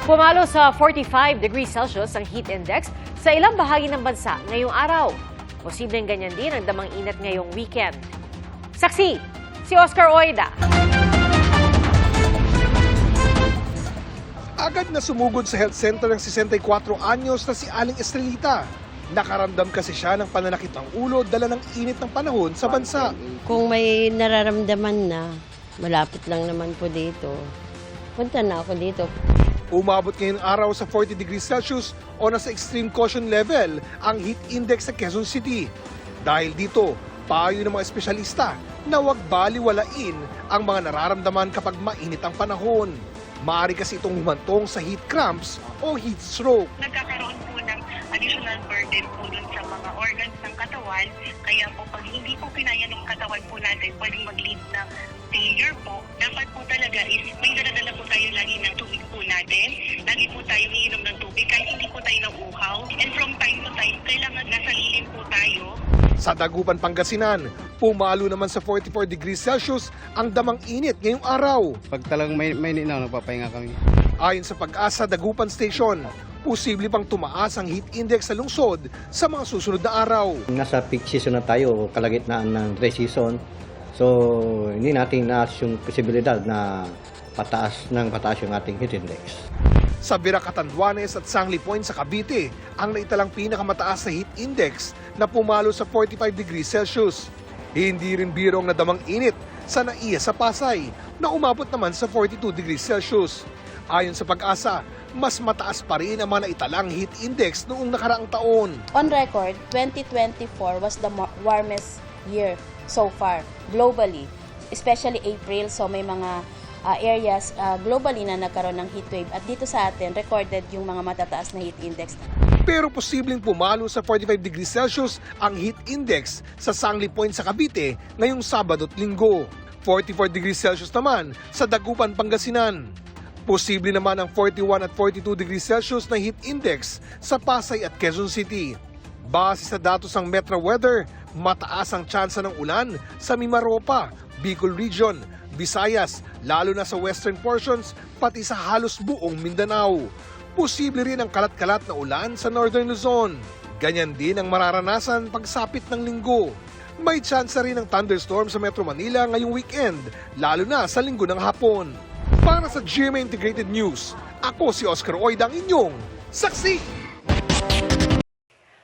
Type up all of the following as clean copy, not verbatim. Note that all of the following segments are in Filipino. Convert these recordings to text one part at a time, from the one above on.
Pumalo sa 45 degrees Celsius ang heat index sa ilang bahagi ng bansa ngayong araw. Posibleng ganyan din ang damang inat ngayong weekend. Saksi, si Oscar Oida. Agad na sumugod sa health center ng 64 anyos na si Aling Estrelita. Nakaramdam kasi siya ng pananakit ng ulo dala ng init ng panahon sa bansa. Kung may nararamdaman na, malapit lang naman po dito. Punta na ako dito. Umabot ngayong araw sa 40 degrees Celsius o nasa extreme caution level ang heat index sa Quezon City. Dahil dito, payo ng mga espesyalista na huwag baliwalain ang mga nararamdaman kapag mainit ang panahon. Maaari kasi itong humantong sa heat cramps o heat stroke. Nagkakaroon po ng additional burden po dun sa mga organs ng katawan. Kaya po pag hindi po kinaya ng katawan po natin, pwedeng mag-lead ng failure po. Dapat po talaga is may daladala po tayo lagi ng tubig po natin. Lagi po tayo iinom ng tubig kahit hindi po tayo nauuhaw. And from time to time, kailangan nasa lilim po tayo. Sa Dagupan, Pangasinan, pumalo naman sa 44 degrees Celsius ang damang init ngayong araw. Pag talagang may na, nagpapahinga kami. Ayon sa Pag-asa Dagupan Station, posible pang tumaas ang heat index sa lungsod sa mga susunod na araw. Nasa peak season na tayo, kalagitnaan ng dry season. So, hindi natin naas yung posibilidad na pataas yung ating heat index. Sa Bira, Catanduanes at Sangli Point sa Cavite, ang naitalang pinakamataas na heat index na pumalo sa 45 degrees Celsius. Hindi rin biro ang nadamang init sa Naiya sa Pasay na umabot naman sa 42 degrees Celsius. Ayon sa Pag-asa, mas mataas pa rin ang mga naitalang heat index noong nakaraang taon. On record, 2024 was the warmest year so far globally, especially April. So may mga areas globally na nagkaroon ng heat wave at dito sa atin recorded yung mga matataas na heat index. Pero posibleng pumalo sa 45 degrees Celsius ang heat index sa Sangli Point sa Cavite ngayong Sabado at Linggo. 44 degrees Celsius naman sa Dagupan, Pangasinan. Posible naman ang 41 at 42 degrees Celsius na heat index sa Pasay at Quezon City. Base sa datos ng Metro Weather, mataas ang tsansa ng ulan sa Mimaropa, Bicol Region, Visayas, lalo na sa western portions, pati sa halos buong Mindanao. Posible rin ang kalat-kalat na ulan sa Northern Luzon. Ganyan din ang mararanasan pagsapit ng linggo. May tsansa rin ng thunderstorm sa Metro Manila ngayong weekend, lalo na sa linggo ng hapon. Para sa GMA Integrated News, ako si Oscar Oida, ang inyong saksi!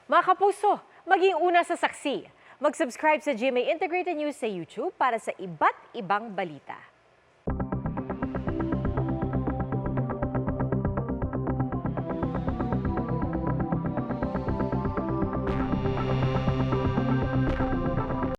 Mga kapuso, maging una sa saksi. Mag-subscribe sa GMA Integrated News sa YouTube para sa iba't ibang balita.